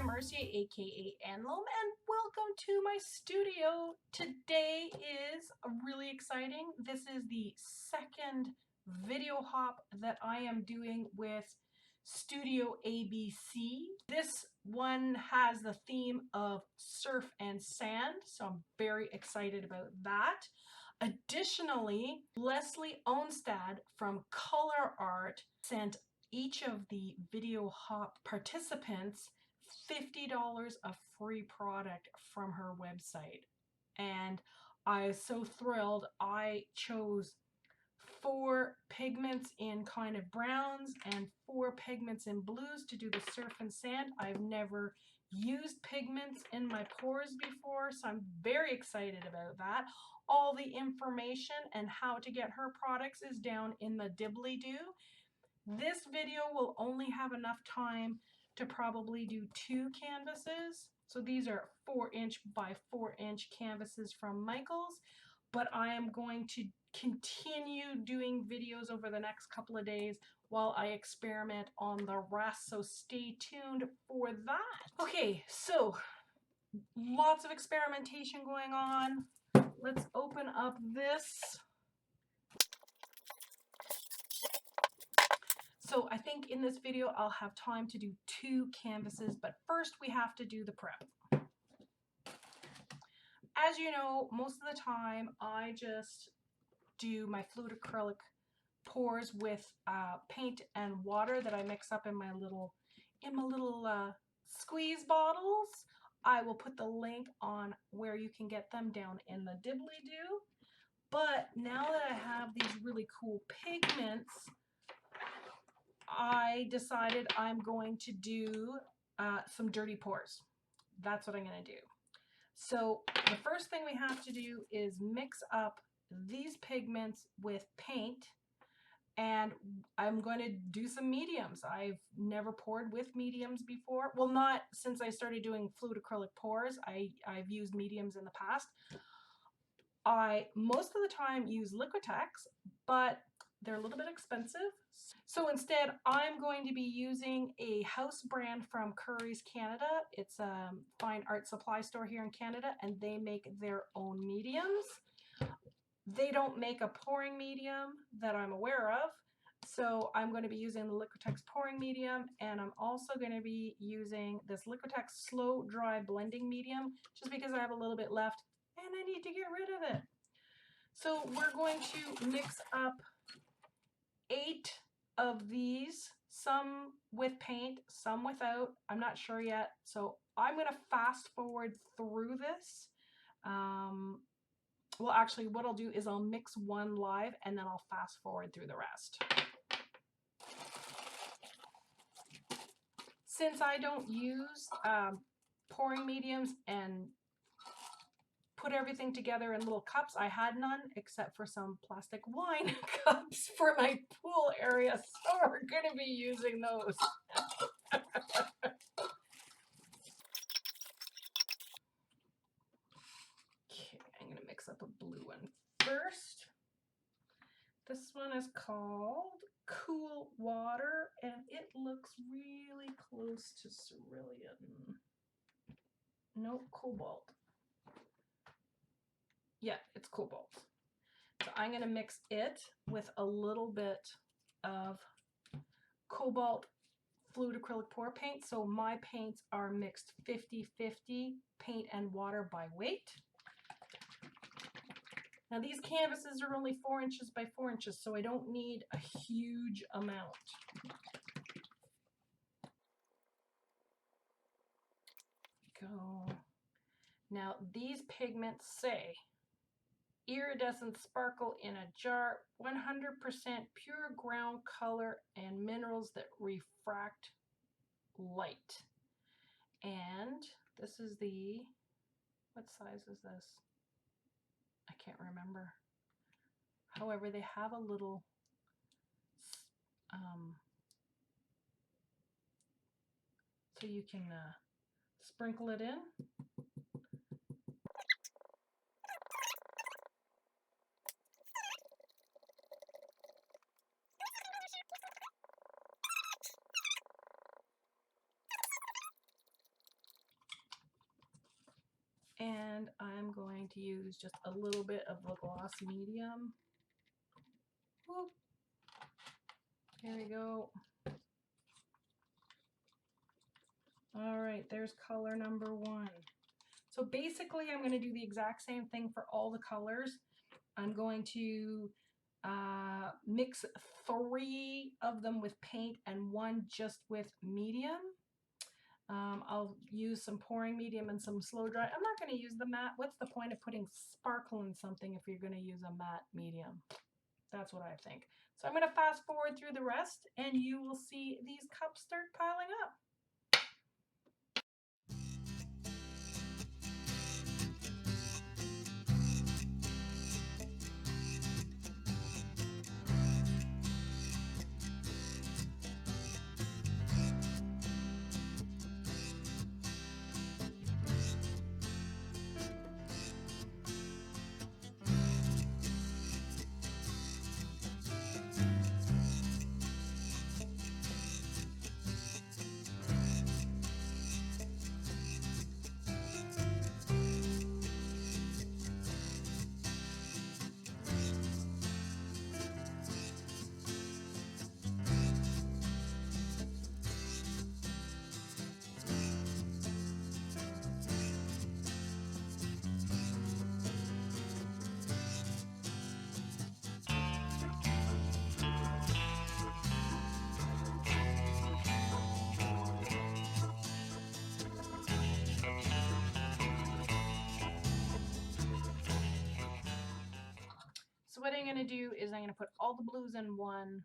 I'm Mercia, aka Anlom, and welcome to my studio. Today is really exciting. This is the second video hop that I am doing with Studio ABC. This one has the theme of surf and sand, so I'm very excited about that. Additionally, Leslie Onstad from Colourarte sent each of the video hop participants $50 of free product from her website. And I was so thrilled. I chose 4 pigments in kind of browns and 4 pigments in blues to do the surf and sand. I've never used pigments in my pores before, so I'm very excited about that. All the information and how to get her products is down in the dibbly-doo. This video will only have enough time to probably do 2 canvases. So these are 4-inch by 4-inch canvases from Michaels, but I am going to continue doing videos over the next couple of days while I experiment on the rest, so stay tuned for that. Okay, so lots of experimentation going on. Let's open up this. So I think in this video I'll have time to do 2 canvases, but first we have to do the prep. As you know, most of the time I just do my fluid acrylic pours with paint and water that I mix up in my little squeeze bottles. I will put the link on where you can get them down in the dibbly-doo. But now that I have these really cool pigments, I decided I'm going to do some dirty pours. That's what I'm going to do. So the first thing we have to do is mix up these pigments with paint, and I'm going to do some mediums. I've never poured with mediums before. Well, not since I started doing fluid acrylic pours. I've used mediums in the past. I most of the time use Liquitex, but they're a little bit expensive. So instead, I'm going to be using a house brand from Curry's Canada. It's a fine art supply store here in Canada, and they make their own mediums. They don't make a pouring medium that I'm aware of, so I'm going to be using the Liquitex pouring medium, and I'm also going to be using this Liquitex slow dry blending medium, just because I have a little bit left and I need to get rid of it. So we're going to mix up 8 of these, some with paint, some without. I'm not sure yet, so I'm going to fast forward through this. Well, actually, what I'll do is I'll mix one live and then I'll fast forward through the rest. Since I don't use pouring mediums and put everything together in little cups, I had none except for some plastic wine cups for my pool area, so we're going to be using those. Okay, I'm going to mix up a blue one first. This one is called Cool Water, and it looks really close to cerulean. Nope, cobalt. Yeah, it's cobalt. So I'm going to mix it with a little bit of cobalt fluid acrylic pour paint. So my paints are mixed 50-50 paint and water by weight. Now these canvases are only 4 inches by 4 inches, so I don't need a huge amount. Go. Now these pigments say iridescent sparkle in a jar, 100% pure ground color and minerals that refract light. And this is the, what size is this? I can't remember. However, they have a little so you can sprinkle it in. to use just a little bit of the gloss medium. Whoop. There we go. All right, there's color number 1. So basically I'm going to do the exact same thing for all the colors. I'm going to mix 3 of them with paint and 1 just with medium. I'll use some pouring medium and some slow dry. I'm not going to use the matte. What's the point of putting sparkle in something if you're going to use a matte medium? That's what I think. So I'm going to fast forward through the rest and you will see these cups start piling up. So what I'm going to do is I'm going to put all the blues in one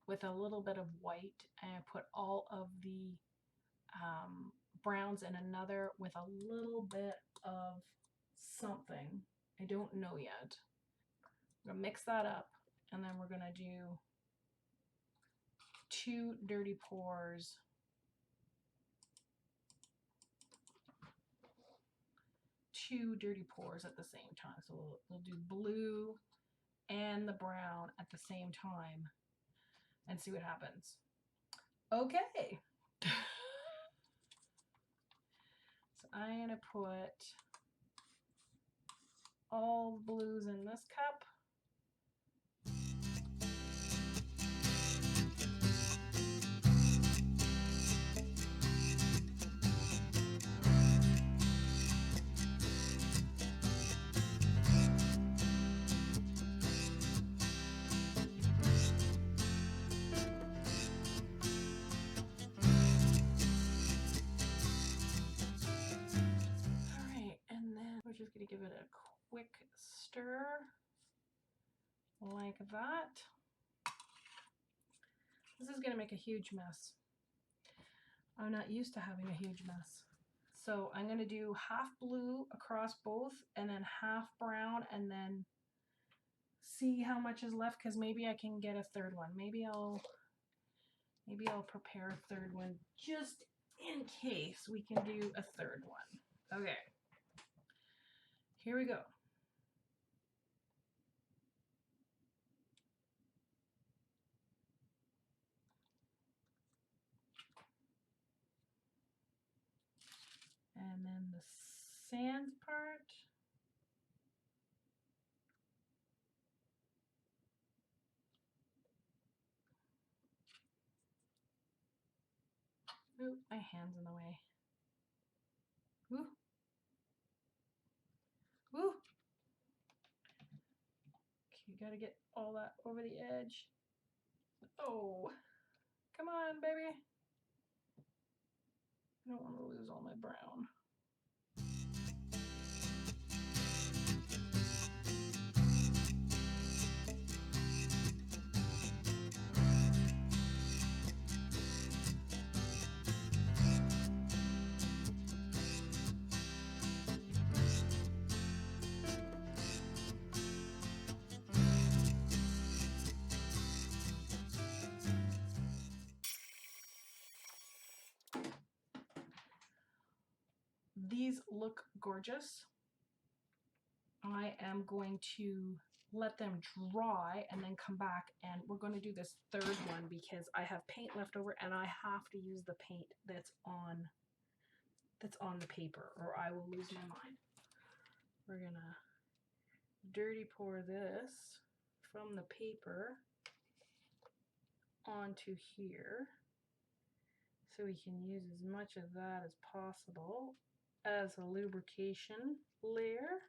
with a little bit of white, and I put all of the browns in another with a little bit of something. I don't know yet. I'm going to mix that up, and then we're going to do 2 dirty pours. 2 dirty pours at the same time. So we'll do blue and the brown at the same time and see what happens. Okay. So I'm going to put all blues in this cup. We're just going to give it a quick stir like that. This is going to make a huge mess. I'm not used to having a huge mess. So I'm going to do half blue across both and then half brown and then see how much is left, because maybe I can get a third one. Maybe I'll prepare a third one just in case we can do a third one. Okay. Here we go. And then the sands part. Oop, my hand's in the way. Ooh. Ooh. Okay, you gotta get all that over the edge. Oh, come on, baby. I don't want to lose all my brown. These look gorgeous. I am going to let them dry and then come back, and we're going to do this third one because I have paint left over and I have to use the paint that's on the paper or I will lose my mind. We're gonna dirty pour this from the paper onto here, so we can use as much of that as possible as a lubrication layer.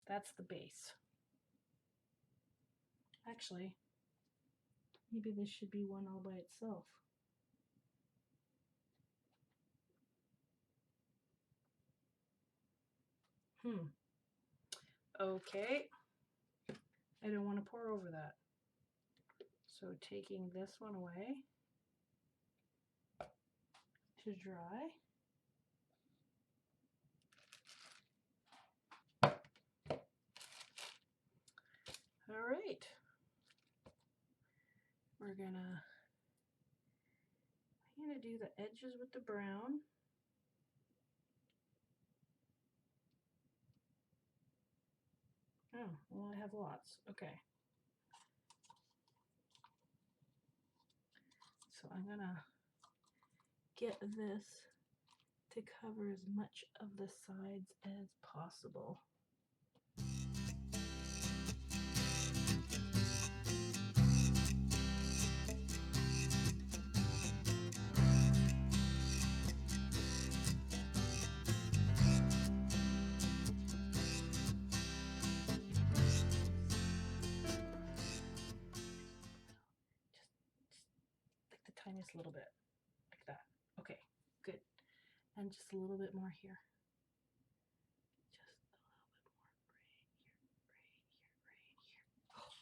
That's the base. Actually, maybe this should be one all by itself. Okay. I don't want to pour over that. So taking this one away to dry. All right. I'm gonna do the edges with the brown. Oh, well, I have lots. Okay. So I'm gonna get this to cover as much of the sides as possible. Just like the tiniest little bit, like that. Okay, good. And just a little bit more here. Just a little bit more right here, right here, right here. Oh,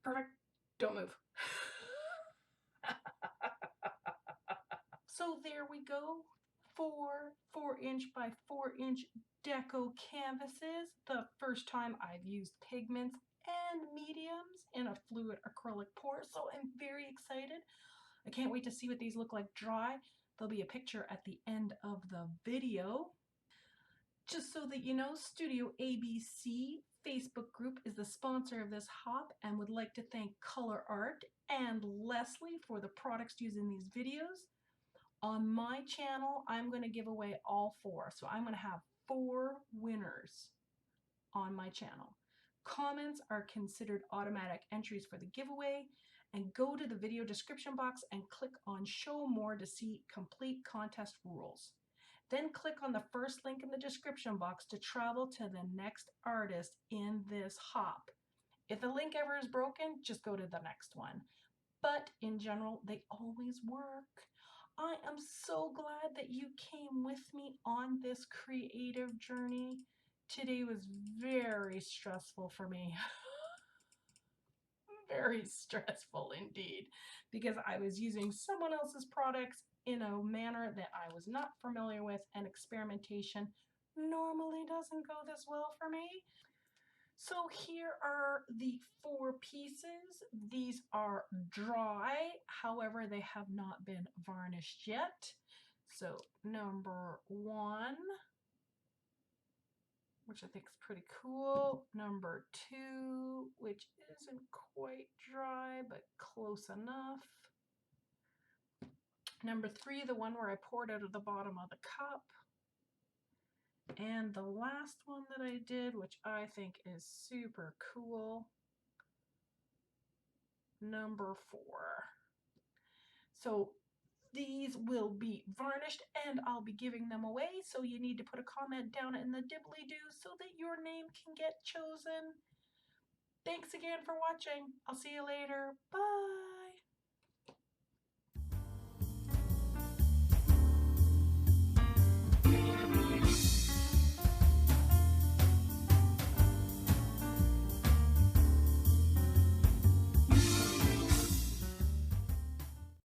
perfect. Don't move. So there we go. 4-inch by 4-inch deco canvases. The first time I've used pigments and mediums in a fluid acrylic pour, so I'm very excited. I can't wait to see what these look like dry. There'll be a picture at the end of the video. Just so that you know, Studio ABC Facebook group is the sponsor of this hop and would like to thank Colourarte and Leslie for the products used in these videos. On my channel, I'm going to give away all 4. So I'm going to have 4 winners on my channel. Comments are considered automatic entries for the giveaway, and go to the video description box and click on Show More to see complete contest rules. Then click on the first link in the description box to travel to the next artist in this hop. If the link ever is broken, just go to the next one. But in general, they always work. I am so glad that you came with me on this creative journey. Today was very stressful for me. Very stressful indeed, because I was using someone else's products in a manner that I was not familiar with, and experimentation normally doesn't go this well for me. So here are the 4 pieces. These are dry, however, they have not been varnished yet. So number 1, which I think is pretty cool. Number 2, which isn't quite dry, but close enough. Number 3, the one where I poured out of the bottom of the cup. And the last one that I did, which I think is super cool, number 4. So these will be varnished and I'll be giving them away. So you need to put a comment down in the dibbly-doo so that your name can get chosen. Thanks again for watching. I'll see you later. Bye.